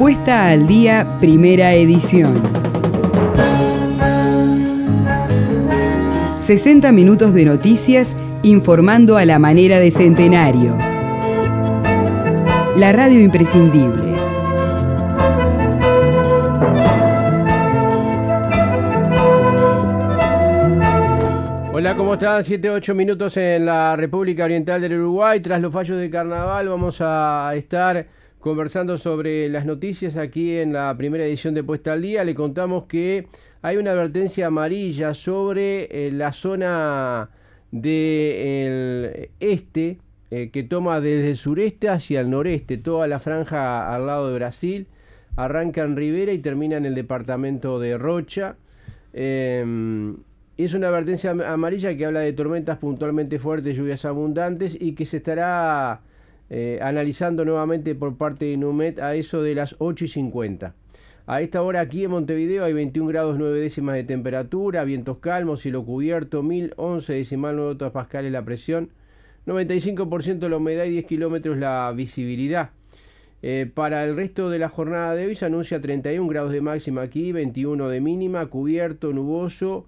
Puesta al Día, primera edición. 60 minutos de noticias informando a la manera de Centenario. La radio imprescindible. Hola, ¿cómo están? 7-8 minutos en la República Oriental del Uruguay. Tras los fallos de carnaval vamos a estar conversando sobre las noticias aquí en la primera edición de Puesta al Día. Le contamos que hay una advertencia amarilla sobre la zona del este, que toma desde el sureste hacia el noreste, toda la franja al lado de Brasil, arranca en Rivera y termina en el departamento de Rocha. Es una advertencia amarilla que habla de tormentas puntualmente fuertes, lluvias abundantes y que se estará analizando nuevamente por parte de INUMED a eso de las 8:50. A esta hora aquí en Montevideo hay 21 grados 9 décimas de temperatura, vientos calmos, cielo cubierto, 1011 decimal 9 hectopascales la presión, 95% la humedad y 10 kilómetros la visibilidad. Para el resto de la jornada de hoy se anuncia 31 grados de máxima aquí, 21 de mínima, cubierto, nuboso,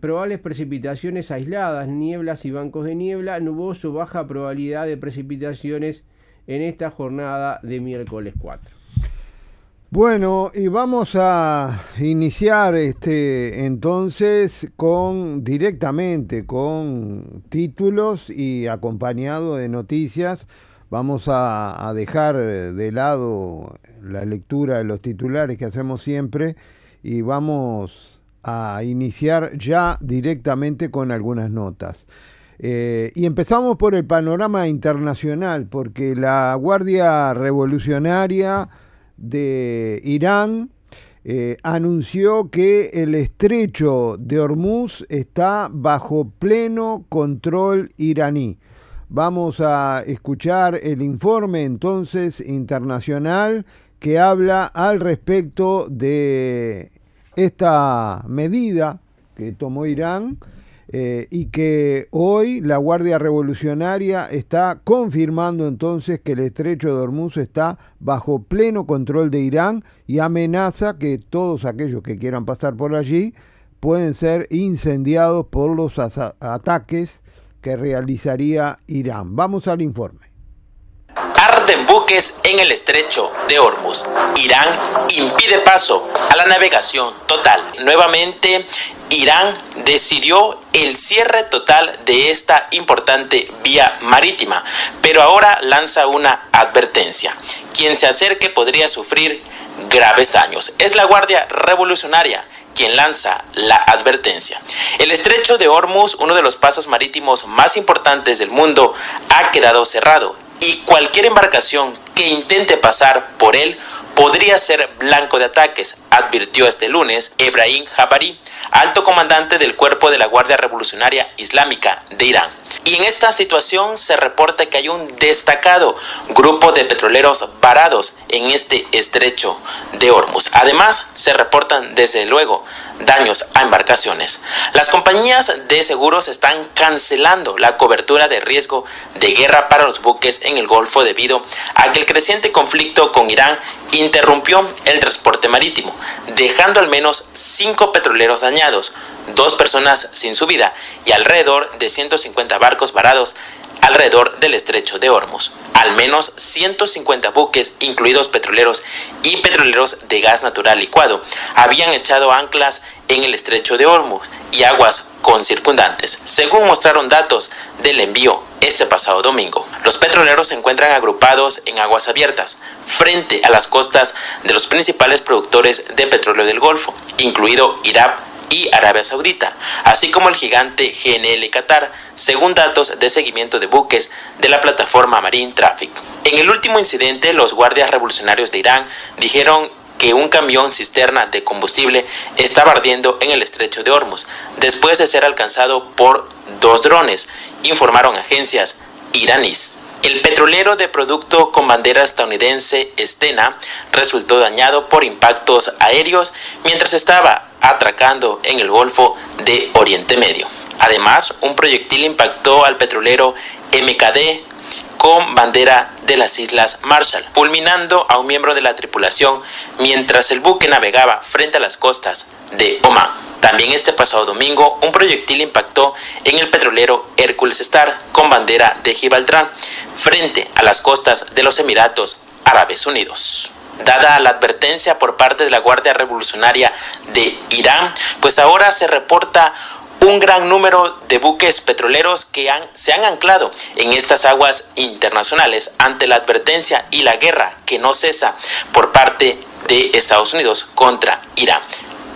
probables precipitaciones aisladas, nieblas y bancos de niebla, nuboso, baja probabilidad de precipitaciones en esta jornada de miércoles 4. Bueno, y vamos a iniciar entonces directamente con títulos y acompañado de noticias. Vamos a dejar de lado la lectura de los titulares que hacemos siempre y vamos a iniciar ya directamente con algunas notas. Y empezamos por el panorama internacional, porque la Guardia Revolucionaria de Irán anunció que el estrecho de Hormuz está bajo pleno control iraní. Vamos a escuchar el informe entonces internacional que habla al respecto de esta medida que tomó Irán y que hoy la Guardia Revolucionaria está confirmando entonces que el estrecho de Hormuz está bajo pleno control de Irán y amenaza que todos aquellos que quieran pasar por allí pueden ser incendiados por los ataques que realizaría Irán. Vamos al informe. Arden buques en el estrecho de Hormuz. Irán impide paso a la navegación total. Nuevamente, Irán decidió el cierre total de esta importante vía marítima, pero ahora lanza una advertencia. Quien se acerque podría sufrir graves daños. Es la Guardia Revolucionaria quien lanza la advertencia. El estrecho de Hormuz, uno de los pasos marítimos más importantes del mundo, ha quedado cerrado y cualquier embarcación que intente pasar por él podría ser blanco de ataques, advirtió este lunes Ebrahim Jabari, alto comandante del cuerpo de la Guardia Revolucionaria Islámica de Irán. Y en esta situación se reporta que hay un destacado grupo de petroleros varados en este estrecho de Hormuz. Además, se reportan desde luego daños a embarcaciones. Las compañías de seguros están cancelando la cobertura de riesgo de guerra para los buques en el Golfo debido a que el creciente conflicto con Irán interrumpió el transporte marítimo, dejando al menos 5 petroleros dañados, 2 personas sin su vida y alrededor de 150 barcos varados alrededor del estrecho de Hormuz. Al menos 150 buques, incluidos petroleros y petroleros de gas natural licuado, habían echado anclas en el estrecho de Hormuz y aguas concircundantes, según mostraron datos del envío este pasado domingo. Los petroleros se encuentran agrupados en aguas abiertas, frente a las costas de los principales productores de petróleo del Golfo, incluido Irak y Arabia Saudita, así como el gigante GNL Qatar, según datos de seguimiento de buques de la plataforma Marine Traffic. En el último incidente, los guardias revolucionarios de Irán dijeron que un camión cisterna de combustible estaba ardiendo en el estrecho de Hormuz, después de ser alcanzado por 2 drones, informaron agencias iraníes. El petrolero de producto con bandera estadounidense Stena resultó dañado por impactos aéreos mientras estaba atracando en el Golfo de Oriente Medio. Además, un proyectil impactó al petrolero MKD con bandera de las Islas Marshall, fulminando a un miembro de la tripulación mientras el buque navegaba frente a las costas de Omán. También este pasado domingo, un proyectil impactó en el petrolero Hercules Star con bandera de Gibraltar frente a las costas de los Emiratos Árabes Unidos. Dada la advertencia por parte de la Guardia Revolucionaria de Irán, pues ahora se reporta un gran número de buques petroleros que se han anclado en estas aguas internacionales ante la advertencia y la guerra que no cesa por parte de Estados Unidos contra Irán.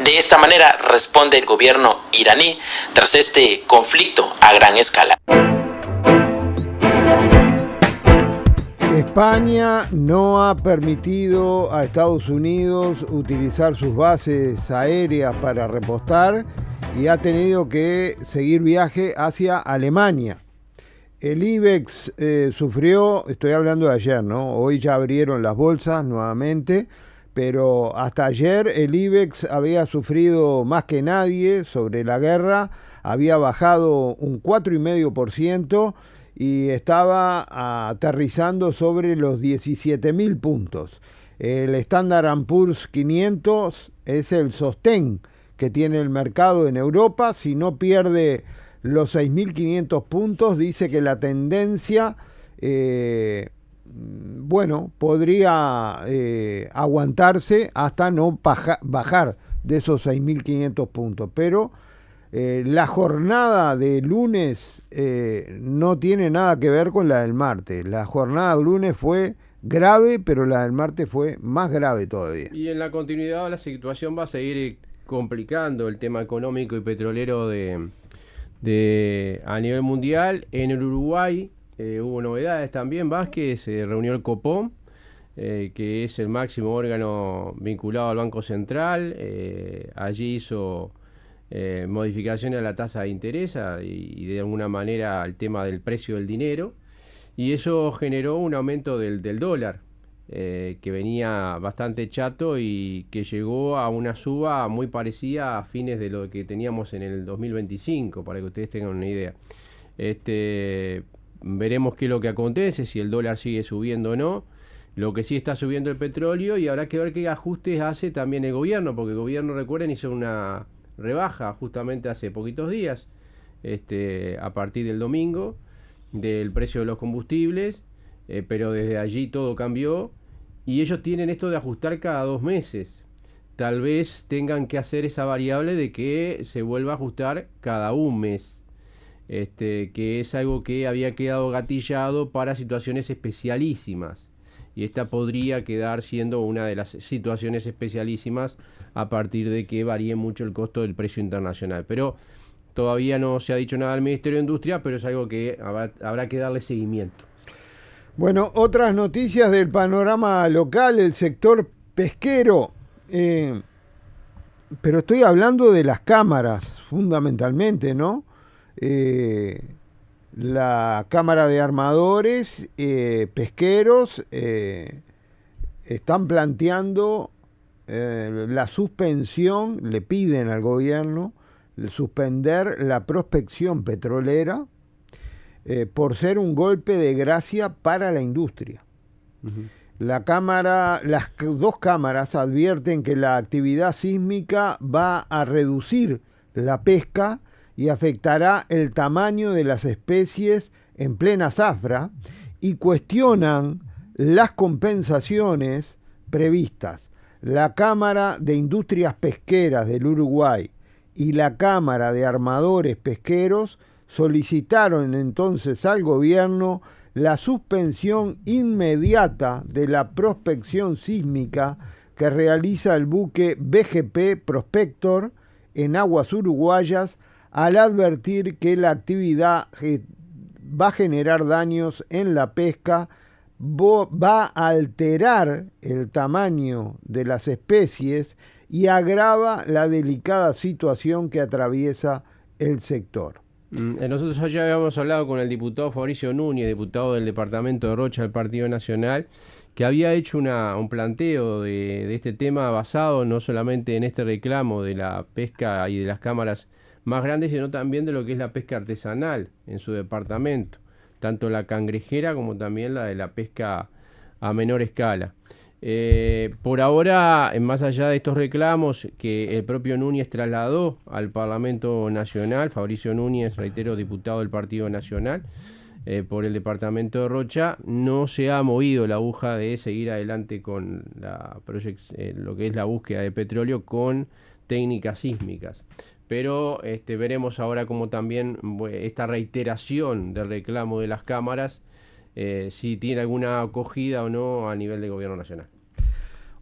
De esta manera responde el gobierno iraní tras este conflicto a gran escala. España no ha permitido a Estados Unidos utilizar sus bases aéreas para repostar y ha tenido que seguir viaje hacia Alemania. El IBEX sufrió, estoy hablando de ayer, ¿no? Hoy ya abrieron las bolsas nuevamente, pero hasta ayer el IBEX había sufrido más que nadie sobre la guerra, había bajado un 4,5% y estaba aterrizando sobre los 17.000 puntos. El Standard & Poor's 500 es el sostén que tiene el mercado en Europa. Si no pierde los 6.500 puntos, dice que la tendencia, podría aguantarse hasta no bajar de esos 6.500 puntos. Pero la jornada de lunes no tiene nada que ver con la del martes. La jornada del lunes fue grave, pero la del martes fue más grave todavía. Y en la continuidad la situación va a seguir complicando el tema económico y petrolero a nivel mundial. En el Uruguay hubo novedades también, Vázquez, se reunió el Copom, que es el máximo órgano vinculado al Banco Central. Allí hizo modificaciones a la tasa de interés y de alguna manera al tema del precio del dinero, y eso generó un aumento del dólar, que venía bastante chato y que llegó a una suba muy parecida a fines de lo que teníamos en el 2025, para que ustedes tengan una idea. Veremos qué es lo que acontece, si el dólar sigue subiendo o no. Lo que sí está subiendo el petróleo, y habrá que ver qué ajustes hace también el gobierno, porque el gobierno, recuerden, hizo una rebaja justamente hace poquitos días, a partir del domingo, del precio de los combustibles, pero desde allí todo cambió y ellos tienen esto de ajustar cada 2 meses. Tal vez tengan que hacer esa variable de que se vuelva a ajustar cada 1 mes, que es algo que había quedado gatillado para situaciones especialísimas, y esta podría quedar siendo una de las situaciones especialísimas a partir de que varíe mucho el costo del precio internacional. Pero todavía no se ha dicho nada del Ministerio de Industria, pero es algo que habrá que darle seguimiento. Bueno, otras noticias del panorama local, el sector pesquero, pero estoy hablando de las cámaras fundamentalmente, ¿no? La Cámara de Armadores Pesqueros están planteando la suspensión, le piden al gobierno suspender la prospección petrolera por ser un golpe de gracia para la industria. Uh-huh. Las 2 cámaras advierten que la actividad sísmica va a reducir la pesca y afectará el tamaño de las especies en plena zafra, y cuestionan las compensaciones previstas. La Cámara de Industrias Pesqueras del Uruguay y la Cámara de Armadores Pesqueros solicitaron entonces al gobierno la suspensión inmediata de la prospección sísmica que realiza el buque BGP Prospector en aguas uruguayas, al advertir que la actividad va a generar daños en la pesca, va a alterar el tamaño de las especies y agrava la delicada situación que atraviesa el sector. Nosotros ya habíamos hablado con el diputado Fabricio Núñez, diputado del departamento de Rocha del Partido Nacional, que había hecho un planteo de este tema basado no solamente en este reclamo de la pesca y de las cámaras más grandes, sino también de lo que es la pesca artesanal en su departamento. tanto la cangrejera como también la de la pesca a menor escala. Por ahora, más allá de estos reclamos que el propio Núñez trasladó al Parlamento Nacional, Fabricio Núñez, reitero, diputado del Partido Nacional, por el departamento de Rocha, no se ha movido la aguja de seguir adelante con lo que es la búsqueda de petróleo con técnicas sísmicas. Pero veremos ahora cómo también esta reiteración del reclamo de las cámaras, si tiene alguna acogida o no a nivel de gobierno nacional.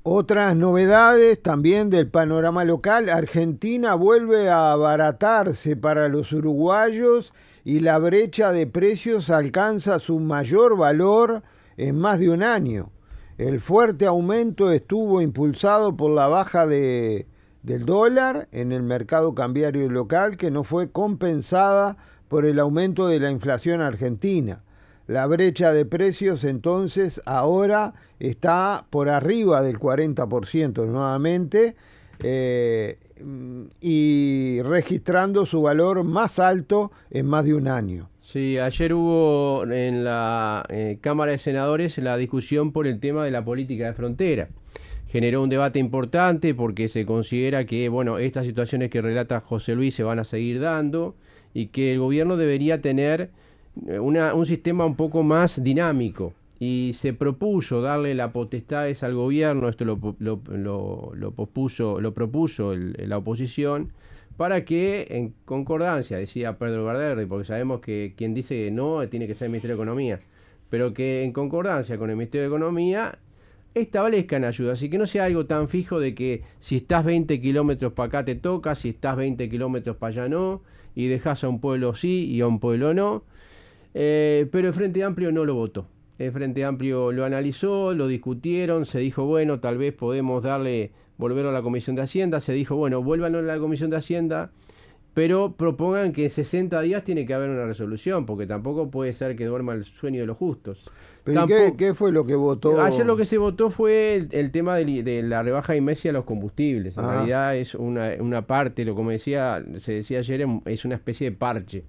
Otras novedades también del panorama local. Argentina vuelve a abaratarse para los uruguayos y la brecha de precios alcanza su mayor valor en más de un año. El fuerte aumento estuvo impulsado por la baja del dólar en el mercado cambiario local, que no fue compensada por el aumento de la inflación argentina. La brecha de precios entonces ahora está por arriba del 40% nuevamente, y registrando su valor más alto en más de un año. Sí, ayer hubo en la Cámara de Senadores la discusión por el tema de la política de frontera. Generó un debate importante porque se considera que, bueno, estas situaciones que relata José Luis se van a seguir dando y que el gobierno debería tener un sistema un poco más dinámico, y se propuso darle las potestades al gobierno. Esto lo propuso la oposición, para que en concordancia, decía Pedro Valverde, porque sabemos que quien dice no tiene que ser el Ministerio de Economía, pero que en concordancia con el Ministerio de Economía establezcan ayudas, y que no sea algo tan fijo de que si estás 20 kilómetros para acá te toca, si estás 20 kilómetros para allá no, y dejas a un pueblo sí y a un pueblo no. Pero el Frente Amplio no lo votó. El Frente Amplio lo analizó, lo discutieron, se dijo, bueno, tal vez podemos volverlo a la Comisión de Hacienda. Se dijo, bueno, vuélvanlo a la Comisión de Hacienda, pero propongan que en 60 días tiene que haber una resolución, porque tampoco puede ser que duerma el sueño de los justos. ¿Pero qué fue lo que votó? Ayer lo que se votó fue el tema de la rebaja inmedia a los combustibles. En realidad es una parte, como se decía ayer, es una especie de parche.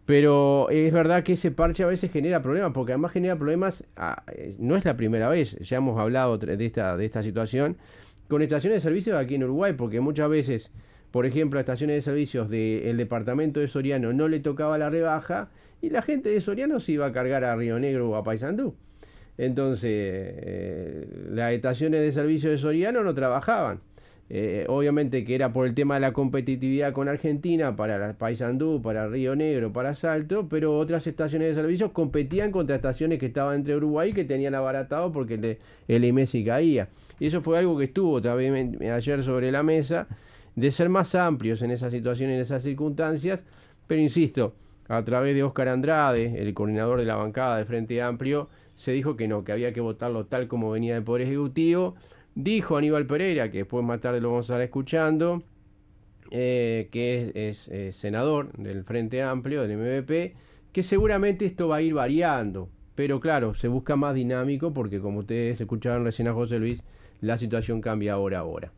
Pero es verdad que ese parche a veces genera problemas, porque además genera problemas, no es la primera vez, ya hemos hablado de esta situación, con estaciones de servicios aquí en Uruguay, porque muchas veces, por ejemplo, a estaciones de servicios del departamento de Soriano no le tocaba la rebaja, y la gente de Soriano se iba a cargar a Río Negro o a Paysandú. Entonces, las estaciones de servicio de Soriano no trabajaban. Obviamente que era por el tema de la competitividad con Argentina, para Paysandú, para Río Negro, para Salto, pero otras estaciones de servicios competían contra estaciones que estaban entre Uruguay, que tenían abaratado porque el IMESI caía. Y eso fue algo que estuvo también ayer sobre la mesa, de ser más amplios en esa situación, en esas circunstancias, pero insisto, a través de Óscar Andrade, el coordinador de la bancada de Frente Amplio, se dijo que no, que había que votarlo tal como venía del Poder Ejecutivo. Dijo Aníbal Pereira, que después más tarde lo vamos a estar escuchando, que es senador del Frente Amplio, del MVP, que seguramente esto va a ir variando, pero claro, se busca más dinámico, porque como ustedes escucharon recién a José Luis, la situación cambia hora a hora.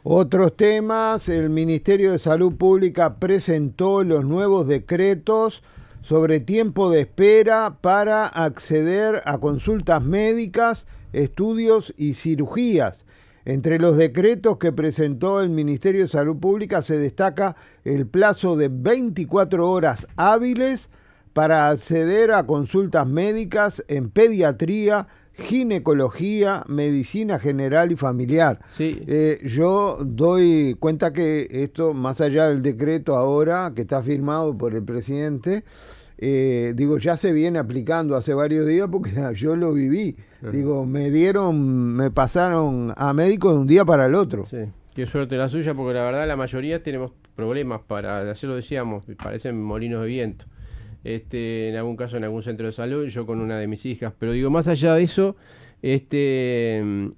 Otros temas: el Ministerio de Salud Pública presentó los nuevos decretos sobre tiempo de espera para acceder a consultas médicas, estudios y cirugías. Entre los decretos que presentó el Ministerio de Salud Pública se destaca el plazo de 24 horas hábiles para acceder a consultas médicas en pediatría, ginecología, medicina general y familiar. Sí. Yo doy cuenta que esto, más allá del decreto ahora que está firmado por el presidente, ya se viene aplicando hace varios días, porque yo lo viví. Me pasaron a médicos de un día para el otro. Sí, qué suerte la suya, porque la verdad la mayoría tenemos problemas ayer lo decíamos, parecen molinos de viento. En algún caso en algún centro de salud, yo con una de mis hijas, pero más allá de eso,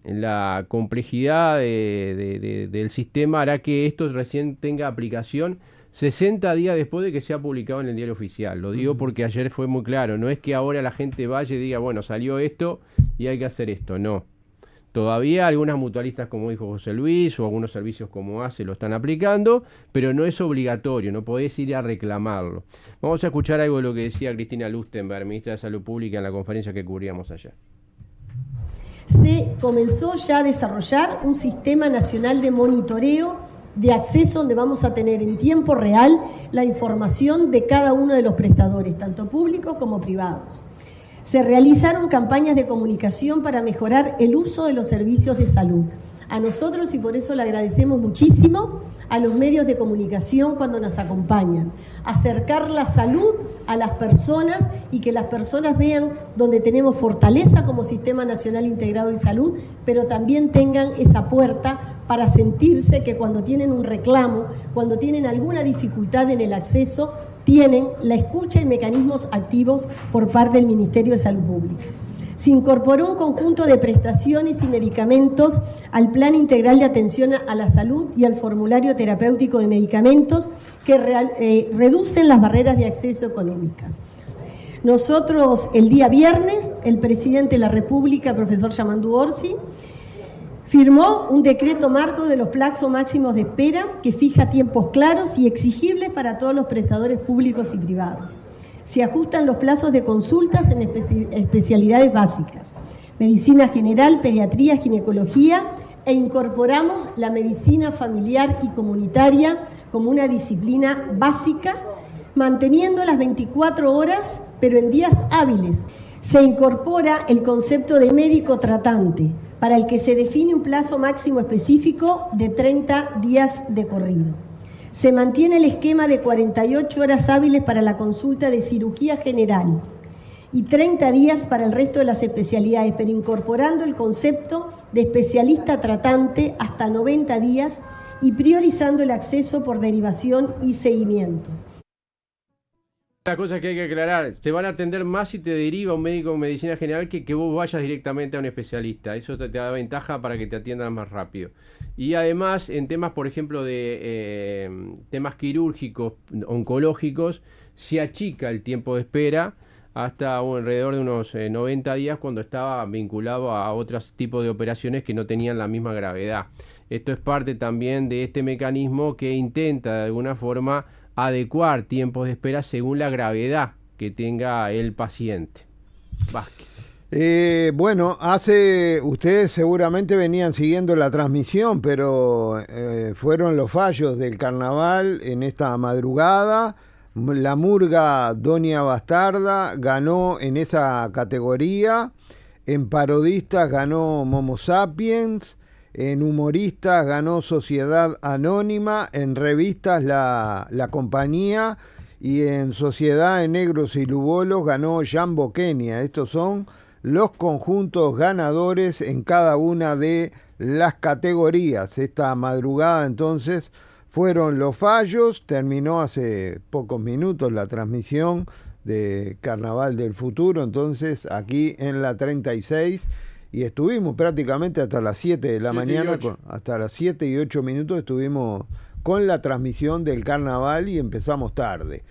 la complejidad del sistema hará que esto recién tenga aplicación 60 días después de que sea publicado en el diario oficial. Lo digo porque ayer fue muy claro, no es que ahora la gente vaya y diga, bueno, salió esto y hay que hacer esto, no. Todavía algunas mutualistas, como dijo José Luis, o algunos servicios como ACE lo están aplicando, pero no es obligatorio, no podés ir a reclamarlo. Vamos a escuchar algo de lo que decía Cristina Lustenberg, ministra de Salud Pública, en la conferencia que cubríamos ayer. Se comenzó ya a desarrollar un sistema nacional de monitoreo de acceso donde vamos a tener en tiempo real la información de cada uno de los prestadores, tanto públicos como privados. Se realizaron campañas de comunicación para mejorar el uso de los servicios de salud. A nosotros, y por eso le agradecemos muchísimo a los medios de comunicación cuando nos acompañan, acercar la salud a las personas y que las personas vean donde tenemos fortaleza como Sistema Nacional Integrado de Salud, pero también tengan esa puerta para sentirse que cuando tienen un reclamo, cuando tienen alguna dificultad en el acceso, tienen la escucha y mecanismos activos por parte del Ministerio de Salud Pública. Se incorporó un conjunto de prestaciones y medicamentos al Plan Integral de Atención a la Salud y al Formulario Terapéutico de Medicamentos que reducen las barreras de acceso económicas. Nosotros, el día viernes, el presidente de la República, el profesor Yamandu Orsi, firmó un decreto marco de los plazos máximos de espera que fija tiempos claros y exigibles para todos los prestadores públicos y privados. Se ajustan los plazos de consultas en especialidades básicas, medicina general, pediatría, ginecología, e incorporamos la medicina familiar y comunitaria como una disciplina básica, manteniendo las 24 horas, pero en días hábiles. Se incorpora el concepto de médico tratante, para el que se define un plazo máximo específico de 30 días de corrido. Se mantiene el esquema de 48 horas hábiles para la consulta de cirugía general y 30 días para el resto de las especialidades, pero incorporando el concepto de especialista tratante hasta 90 días y priorizando el acceso por derivación y seguimiento. La cosa que hay que aclarar, te van a atender más si te deriva un médico en medicina general que vos vayas directamente a un especialista. Eso te da ventaja para que te atiendan más rápido. Y además, en temas, por ejemplo, de temas quirúrgicos, oncológicos, se achica el tiempo de espera hasta alrededor de unos 90 días cuando estaba vinculado a otros tipos de operaciones que no tenían la misma gravedad. Esto es parte también de este mecanismo que intenta de alguna forma adecuar tiempos de espera según la gravedad que tenga el paciente. Vázquez. Bueno, ustedes seguramente venían siguiendo la transmisión, pero fueron los fallos del carnaval en esta madrugada. La murga Doña Bastarda ganó en esa categoría. En parodistas ganó Momo Sapiens. En humoristas ganó Sociedad Anónima, en revistas la Compañía, y en Sociedad en Negros y Lubolos ganó Jambo Kenia. Estos son los conjuntos ganadores en cada una de las categorías. Esta madrugada entonces fueron los fallos, terminó hace pocos minutos la transmisión de Carnaval del Futuro, entonces aquí en la 36, y estuvimos prácticamente hasta las 7 de la mañana, hasta las 7 y 8 minutos estuvimos con la transmisión del carnaval y empezamos tarde.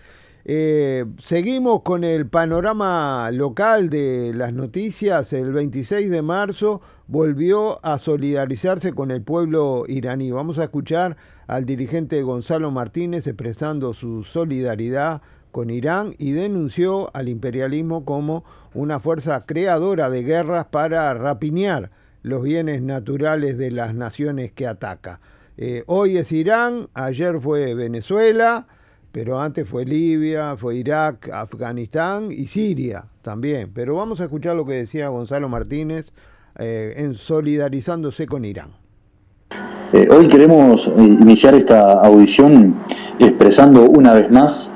Seguimos con el panorama local de las noticias. El 26 de marzo volvió a solidarizarse con el pueblo iraní. Vamos a escuchar al dirigente Gonzalo Martínez expresando su solidaridad con Irán y denunció al imperialismo como una fuerza creadora de guerras para rapiñar los bienes naturales de las naciones que ataca. Hoy es Irán, ayer fue Venezuela, pero antes fue Libia, fue Irak, Afganistán y Siria también. Pero vamos a escuchar lo que decía Gonzalo Martínez en solidarizándose con Irán. Hoy queremos iniciar esta audición expresando una vez más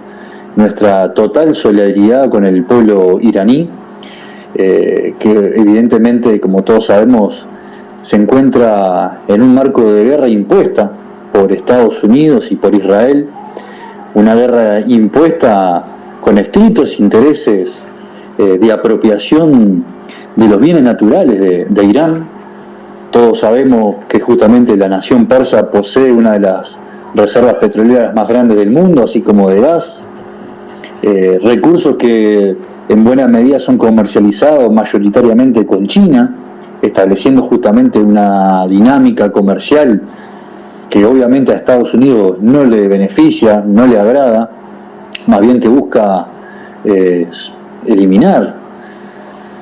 nuestra total solidaridad con el pueblo iraní, que evidentemente, como todos sabemos, se encuentra en un marco de guerra impuesta por Estados Unidos y por Israel, una guerra impuesta con estrictos intereses de apropiación de los bienes naturales de Irán. Todos sabemos que justamente la nación persa posee una de las reservas petroleras más grandes del mundo, así como de gas, recursos que en buena medida son comercializados mayoritariamente con China, estableciendo justamente una dinámica comercial que obviamente a Estados Unidos no le beneficia, no le agrada, más bien que busca eliminar.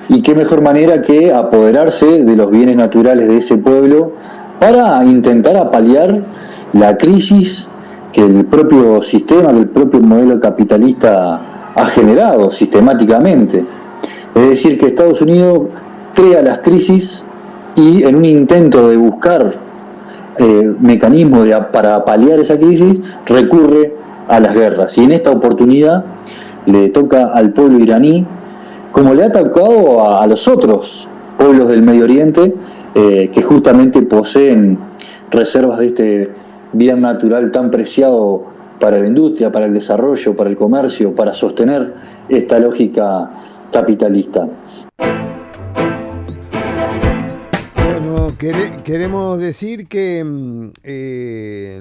Y qué mejor manera que apoderarse de los bienes naturales de ese pueblo para intentar apalear la crisis que el propio sistema, que el propio modelo capitalista ha generado sistemáticamente. Es decir, que Estados Unidos crea las crisis y en un intento de buscar mecanismos para paliar esa crisis, recurre a las guerras. Y en esta oportunidad le toca al pueblo iraní, como le ha tocado a los otros pueblos del Medio Oriente, que justamente poseen reservas de este bien natural tan preciado para la industria, para el desarrollo, para el comercio, para sostener esta lógica capitalista. Bueno, queremos decir que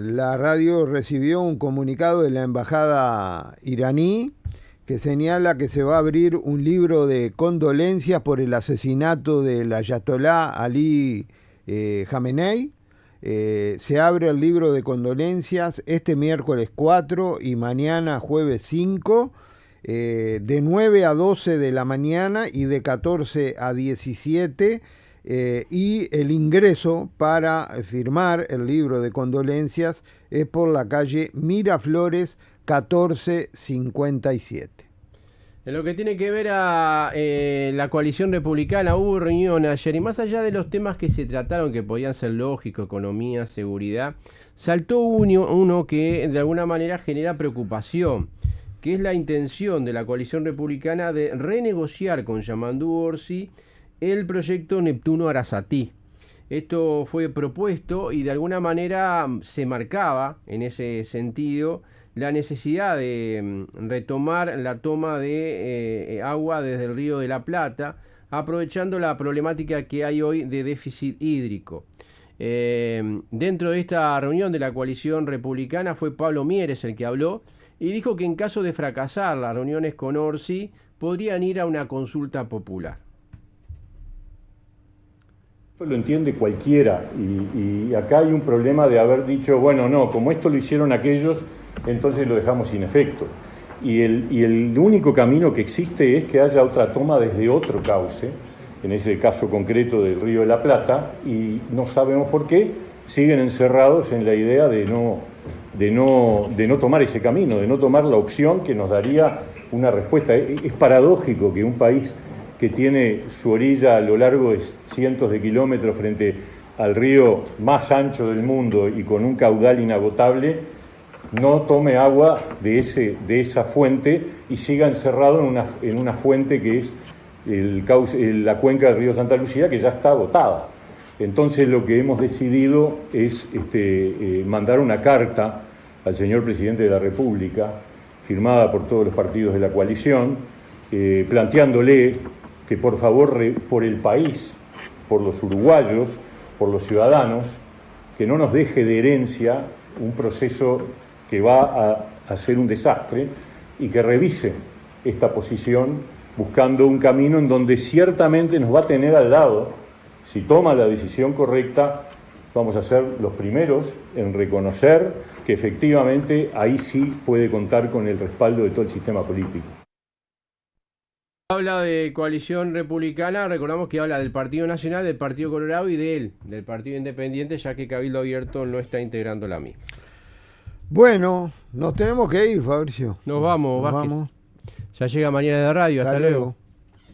la radio recibió un comunicado de la embajada iraní que señala que se va a abrir un libro de condolencias por el asesinato del ayatolá Ali Jamenei. Se abre el libro de condolencias este miércoles 4 y mañana jueves 5, de 9 a 12 de la mañana y de 14 a 17, y el ingreso para firmar el libro de condolencias es por la calle Miraflores 1457. En lo que tiene que ver a la coalición republicana, hubo reunión ayer y más allá de los temas que se trataron, que podían ser lógicos, economía, seguridad, saltó uno que de alguna manera genera preocupación, que es la intención de la coalición republicana de renegociar con Yamandu Orsi el proyecto Neptuno Arasatí. Esto fue propuesto y de alguna manera se marcaba en ese sentido la necesidad de retomar la toma de agua desde el río de la Plata, aprovechando la problemática que hay hoy de déficit hídrico. Dentro de esta reunión de la coalición republicana fue Pablo Mieres el que habló y dijo que en caso de fracasar las reuniones con Orsi podrían ir a una consulta popular. Lo entiende cualquiera y acá hay un problema de haber dicho, bueno, no, como esto lo hicieron aquellos, entonces lo dejamos sin efecto. Y el único camino que existe es que haya otra toma desde otro cauce, en ese caso concreto del Río de la Plata, y no sabemos por qué siguen encerrados en la idea de no tomar ese camino, de no tomar la opción que nos daría una respuesta. Es paradójico que un país que tiene su orilla a lo largo de cientos de kilómetros frente al río más ancho del mundo y con un caudal inagotable, no tome agua de esa fuente y siga encerrado en una fuente que es la cuenca del río Santa Lucía, que ya está agotada. Entonces lo que hemos decidido es mandar una carta al señor presidente de la República, firmada por todos los partidos de la coalición, planteándole que por favor, por el país, por los uruguayos, por los ciudadanos, que no nos deje de herencia un proceso que va a ser un desastre y que revise esta posición buscando un camino en donde ciertamente nos va a tener al lado. Si toma la decisión correcta, vamos a ser los primeros en reconocer que efectivamente ahí sí puede contar con el respaldo de todo el sistema político. Habla de coalición republicana, recordamos que habla del Partido Nacional, del Partido Colorado y del Partido Independiente, ya que Cabildo Abierto no está integrando la misma. Bueno, nos tenemos que ir, Fabricio. Nos vamos, Vázquez. Ya llega Mañana de Radio, hasta luego.